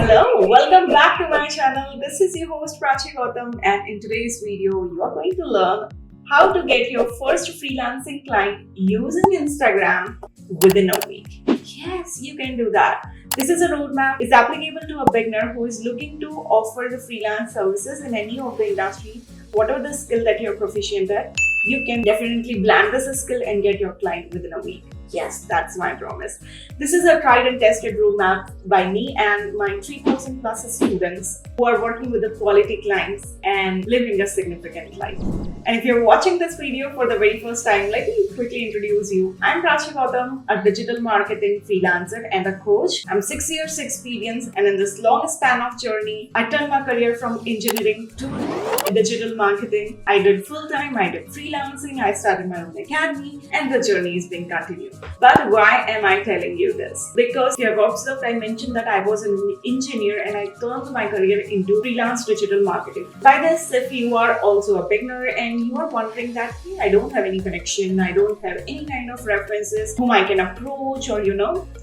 Hello, welcome back to my channel. This is your host Prachi Gautam, and in today's video, you are going to learn how to get your first freelancing client using Instagram within a week. Yes, you can do that. This is a roadmap. It's applicable to a beginner who is looking to offer the freelance services in any of the industry. Whatever the skill that you're proficient at, you can definitely blend this skill and get your client within a week. Yes, that's my promise. This is a tried and tested roadmap by me and my 3,000 plus students who are working with the quality clients and living a significant life. And if you're watching this video for the very first time, let me quickly introduce you. I'm Prachi Gautam, a digital marketing freelancer and a coach. I'm 6 years experience, and in this long span of journey, I turned my career from engineering to digital marketing. I did full-time, I did freelancing, I started my own academy, and the journey is being continued. But why am I telling you this? Because you have observed I mentioned that I was an engineer and I turned my career into freelance digital marketing. By this, if you are also a beginner and you are wondering that, hey, I don't have any connection, I don't have any kind of references whom I can approach or,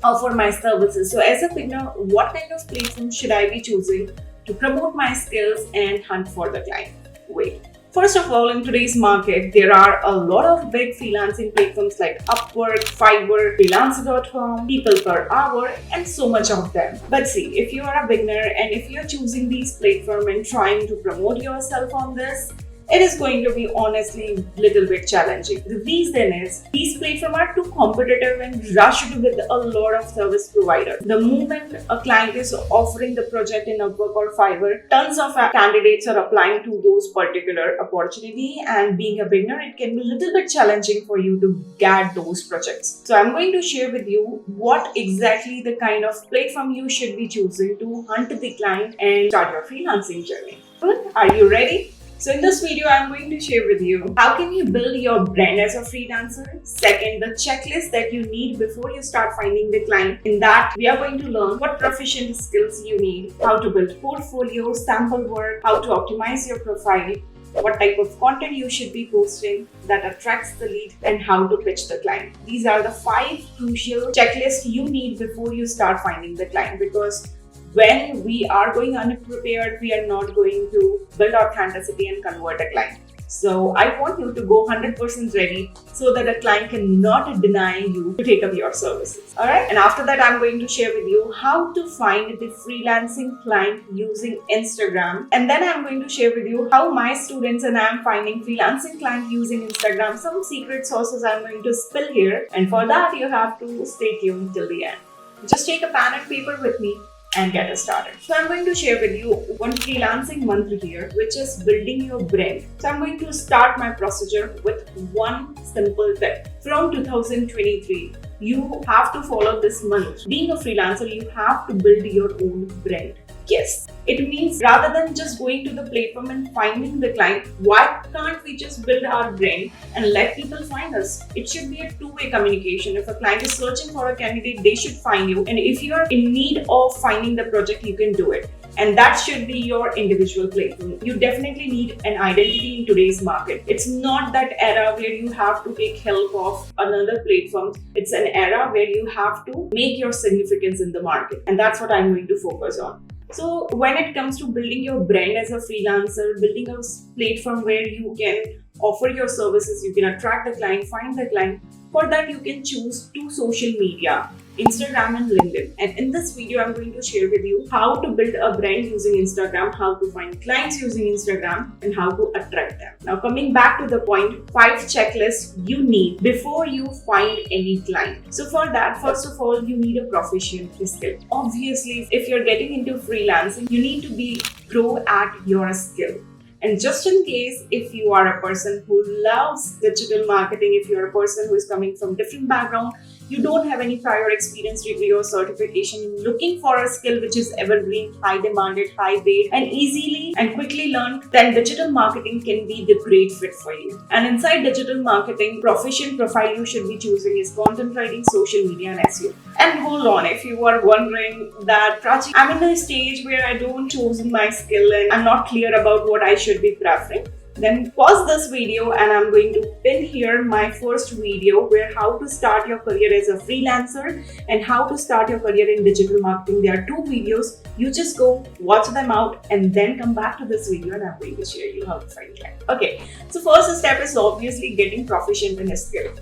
offer my services. So as a beginner, what kind of platform should I be choosing to promote my skills and hunt for the client? Wait. First of all, in today's market, there are a lot of big freelancing platforms like Upwork, Fiverr, freelance.com, people per hour, and so much of them. But see, if you are a beginner and if you're choosing these platforms and trying to promote yourself on this, it is going to be honestly a little bit challenging. The reason is these platforms are too competitive and rushed with a lot of service providers. The moment a client is offering the project in Upwork or Fiverr, tons of candidates are applying to those particular opportunity, and being a beginner, it can be a little bit challenging for you to get those projects. So I'm going to share with you what exactly the kind of platform you should be choosing to hunt the client and start your freelancing journey. Good? Are you ready? So in this video, I'm going to share with you how can you build your brand as a freelancer. Second, the checklist that you need before you start finding the client. In that, we are going to learn what proficient skills you need, how to build portfolio, sample work, how to optimize your profile, what type of content you should be posting that attracts the lead, and how to pitch the client. These are the 5 crucial checklists you need before you start finding the client, because when we are going unprepared, we are not going to build authenticity and convert a client. So I want you to go 100% ready so that a client cannot deny you to take up your services. Alright, and after that, I'm going to share with you how to find the freelancing client using Instagram. And then I'm going to share with you how my students and I am finding freelancing client using Instagram. Some secret sources I'm going to spill here. And for that, you have to stay tuned till the end. Just take a pen and paper with me and get us started. So I'm going to share with you one freelancing mantra here, which is building your brand. So I'm going to start my procedure with one simple tip. From 2023, you have to follow this mantra. Being a freelancer, you have to build your own brand. Yes, it means rather than just going to the platform and finding the client, why can't we just build our brand and let people find us? It should be a two-way communication. If a client is searching for a candidate, they should find you. And if you are in need of finding the project, you can do it. And that should be your individual platform. You definitely need an identity in today's market. It's not that era where you have to take help of another platform. It's an era where you have to make your significance in the market. And that's what I'm going to focus on. So when it comes to building your brand as a freelancer, building a platform where you can offer your services, you can attract the client, find the client. For that, you can choose 2 social media, Instagram and LinkedIn. And in this video, I'm going to share with you how to build a brand using Instagram, how to find clients using Instagram, and how to attract them. Now, coming back to the point, 5 checklists you need before you find any client. So for that, first of all, you need a proficient skill. Obviously, if you're getting into freelancing, you need to be pro at your skill. And just in case, if you are a person who loves digital marketing, if you're a person who is coming from different background, you don't have any prior experience, degree or certification, looking for a skill which is evergreen, high demanded, high paid, and easily and quickly learned, then digital marketing can be the great fit for you. And inside digital marketing, proficient profile you should be choosing is content writing, social media, and SEO. And hold on, if you are wondering that, Prachi, I'm in a stage where I don't choose my skill and I'm not clear about what I should be preferring. then pause this video and I'm going to pin here my first video where how to start your career as a freelancer and how to start your career in digital marketing. There are two videos. You just go watch them out and then come back to this video and I'm going to share you how to find client. Okay, so first step is obviously getting proficient in a skill.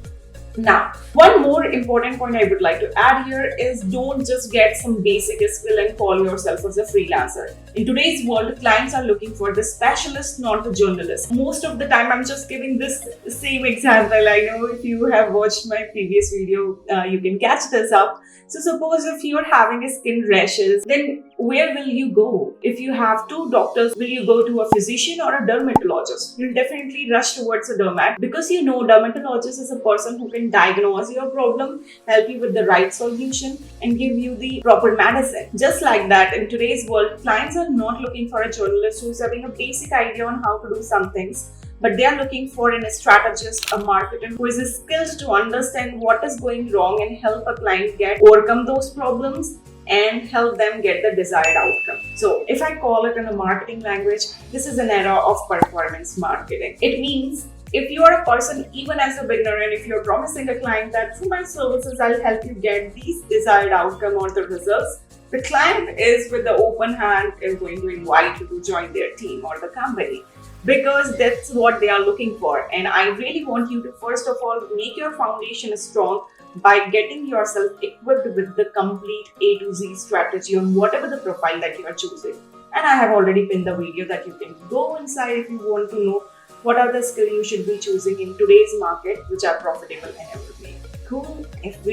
Now, one more important point I would like to add here is don't just get some basic skill and call yourself as a freelancer. In today's world, clients are looking for the specialist, not the journalist. Most of the time, I'm just giving this same example. I know if you have watched my previous video, you can catch this up. So suppose if you're having a skin rashes, then where will you go? If you have two doctors, will you go to a physician or a dermatologist? You'll definitely rush towards a dermat because you know dermatologist is a person who can diagnose your problem, help you with the right solution and give you the proper medicine. Just like that, in today's world, clients are not looking for a journalist who's having a basic idea on how to do some things, but they are looking for a strategist, a marketer who is skilled to understand what is going wrong and help a client overcome those problems and help them get the desired outcome. So if I call it in a marketing language, this is an era of performance marketing. It means if you are a person, even as a beginner, and if you're promising a client that through my services, I'll help you get these desired outcome or the results, the client is with the open hand is going to invite you to join their team or the company because that's what they are looking for. And I really want you to first of all make your foundation strong by getting yourself equipped with the complete A to Z strategy on whatever the profile that you are choosing. And I have already pinned the video that you can go inside if you want to know what are the skills you should be choosing in today's market which are profitable and everything. Cool. If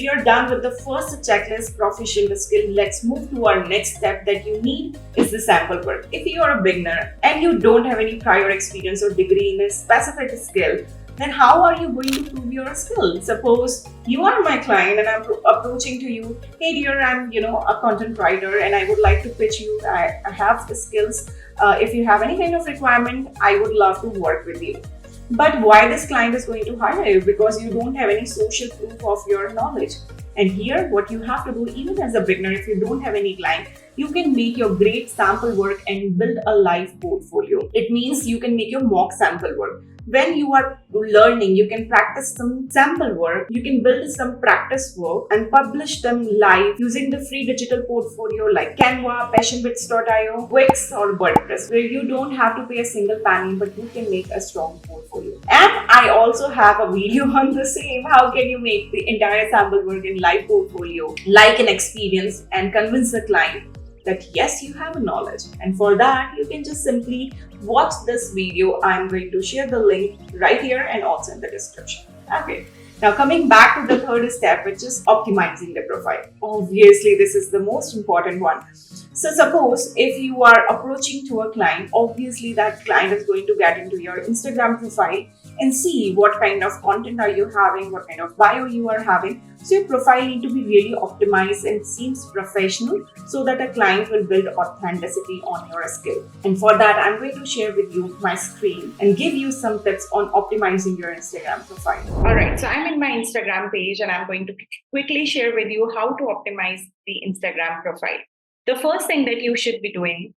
you're done with the first checklist, proficient skill, let's move to our next step that you need is the sample work. If you are a beginner and you don't have any prior experience or degree in a specific skill, then how are you going to prove your skill? Suppose you are my client and I'm approaching to you, hey dear, I'm a content writer and I would like to pitch you. I have the skills. If you have any kind of requirement, I would love to work with you. But why this client is going to hire you? Because you don't have any social proof of your knowledge. And here, what you have to do, even as a beginner, if you don't have any client, you can make your great sample work and build a live portfolio. It means you can make your mock sample work. When you are learning, you can practice some sample work, you can build some practice work and publish them live using the free digital portfolio like Canva, passionbits.io, Wix or WordPress, where you don't have to pay a single penny, but you can make a strong portfolio. And I also have a video on the same, how can you make the entire sample work in live portfolio like an experience and convince the client that yes, you have a knowledge. And for that, you can just simply watch this video. I'm going to share the link right here and also in the description. Okay. Now coming back to the third step, which is optimizing the profile. Obviously, this is the most important one. So suppose if you are approaching to a client, obviously that client is going to get into your Instagram profile and see what kind of content are you having, what kind of bio you are having. So your profile need to be really optimized and seems professional so that a client will build authenticity on your skill. And for that, I'm going to share with you my screen and give you some tips on optimizing your Instagram profile. Alright, so I'm in my Instagram page and I'm going to quickly share with you how to optimize the Instagram profile. The first thing that you should be doing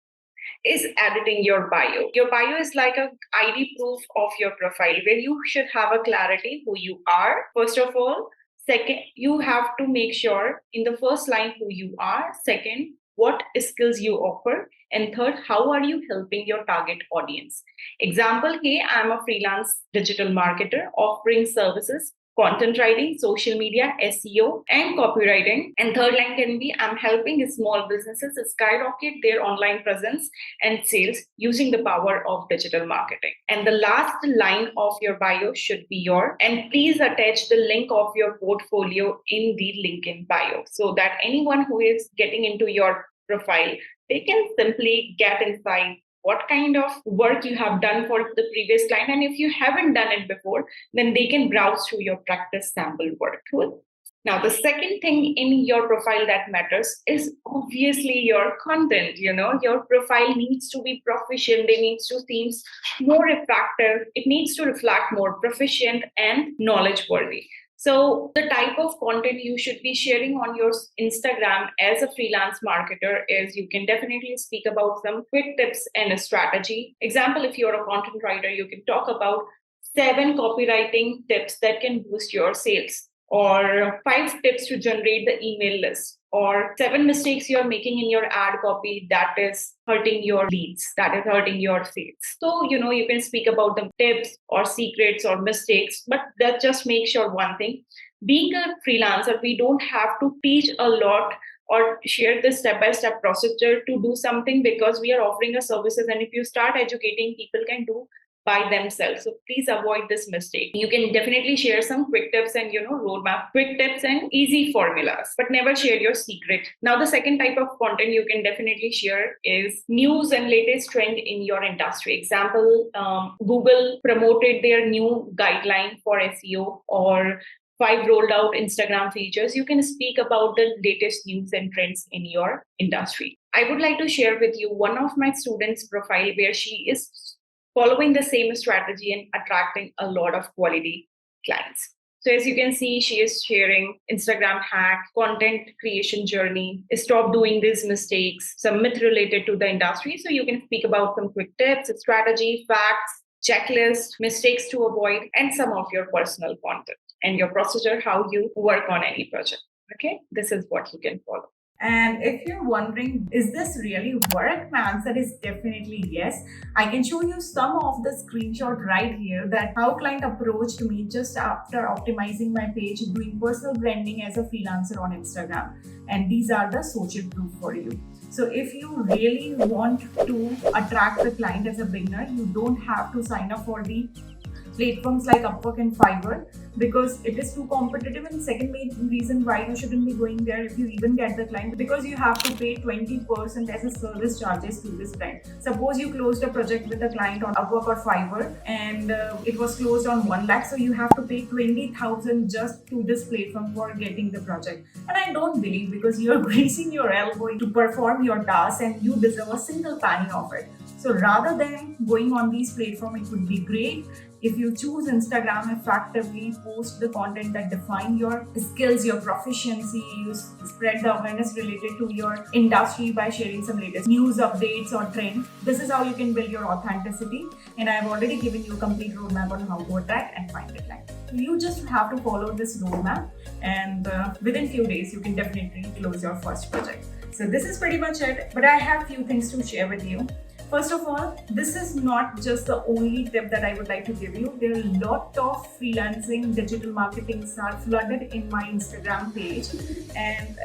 is editing your bio. Your bio is like a ID proof of your profile where you should have a clarity who you are, first of all. Second, you have to make sure in the first line who you are. Second, what skills you offer. And third, how are you helping your target audience? Example, hey, I'm a freelance digital marketer offering services, content writing, social media, SEO, and copywriting. And third line can be, I'm helping small businesses skyrocket their online presence and sales using the power of digital marketing. And the last line of your bio should be and please attach the link of your portfolio in the link in bio so that anyone who is getting into your profile, they can simply get inside what kind of work you have done for the previous client. And if you haven't done it before, then they can browse through your practice sample work. Cool. Now, the second thing in your profile that matters is obviously your content. Your profile needs to be proficient. It needs to seem more effective. It needs to reflect more proficient and knowledge worthy. So the type of content you should be sharing on your Instagram as a freelance marketer is you can definitely speak about some quick tips and a strategy. Example, if you're a content writer, you can talk about 7 copywriting tips that can boost your sales, or 5 tips to generate the email list, or 7 mistakes you're making in your ad copy that is hurting your leads, that is hurting your sales. So, you can speak about the tips or secrets or mistakes, but that just makes sure one thing. Being a freelancer, we don't have to teach a lot or share this step-by-step procedure to do something, because we are offering a services, and if you start educating, people can do by themselves. So please avoid this mistake. You can definitely share some quick tips and roadmap, quick tips and easy formulas, but never share your secret. Now, the second type of content you can definitely share is news and latest trend in your industry. Example, Google promoted their new guideline for SEO, or 5 rolled out Instagram features. You can speak about the latest news and trends in your industry. I would like to share with you one of my students' profile where she is following the same strategy and attracting a lot of quality clients. So as you can see, she is sharing Instagram hack, content creation journey, stop doing these mistakes, some myth related to the industry. So you can speak about some quick tips, strategy, facts, checklist, mistakes to avoid, and some of your personal content and your procedure, how you work on any project. Okay, this is what you can follow. And if you're wondering, is this really work? My answer is definitely yes. I can show you some of the screenshot right here that how client approached me just after optimizing my page, doing personal branding as a freelancer on Instagram. And these are the social proof for you. So if you really want to attract the client as a beginner, you don't have to sign up for the platforms like Upwork and Fiverr, because it is too competitive. And second main reason why you shouldn't be going there if you even get the client, because you have to pay 20% as a service charges to this client. Suppose you closed a project with a client on Upwork or Fiverr and it was closed on 1 lakh, so you have to pay 20,000 just to this platform for getting the project. And I don't believe, because you're greasing your elbow to perform your task and you deserve a single penny of it. So rather than going on these platforms, it would be great if you choose Instagram effectively, post the content that define your skills, your proficiency, you spread the awareness related to your industry by sharing some latest news updates or trends. This is how you can build your authenticity. And I've already given you a complete roadmap on how to attract and find a client. You just have to follow this roadmap, and within few days, you can definitely close your first project. So this is pretty much it, but I have few things to share with you. First of all, this is not just the only tip that I would like to give you. There are a lot of freelancing digital marketing are flooded in my Instagram page. And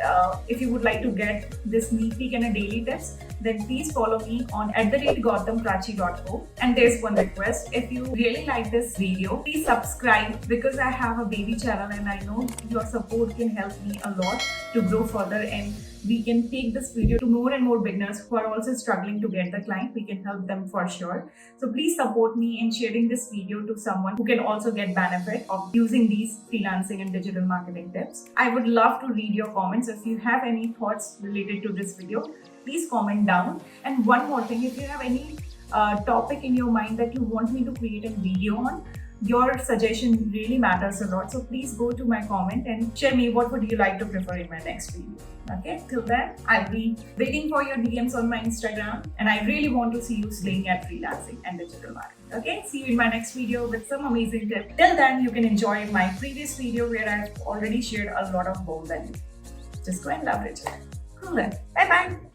if you would like to get this sneak peek and a daily tips, then please follow me on @GautamPrachi.co. And there's one request. If you really like this video, please subscribe, because I have a baby channel and I know your support can help me a lot to grow further, and we can take this video to more and more beginners who are also struggling to get the client. We can help them for sure. So please support me in sharing this video to someone who can also get benefit of using these freelancing and digital marketing tips. I would love to read your comments. If you have any thoughts related to this video, please comment down. And one more thing, if you have any topic in your mind that you want me to create a video on, your suggestion really matters a lot. So please go to my comment and share me what would you like to prefer in my next video. Okay, till then, I'll be waiting for your DMs on my Instagram, and I really want to see you slaying at freelancing and digital marketing. Okay, see you in my next video with some amazing tips. Till then, you can enjoy my previous video where I've already shared a lot of gold value. Just go and leverage it. Cool then. Bye bye.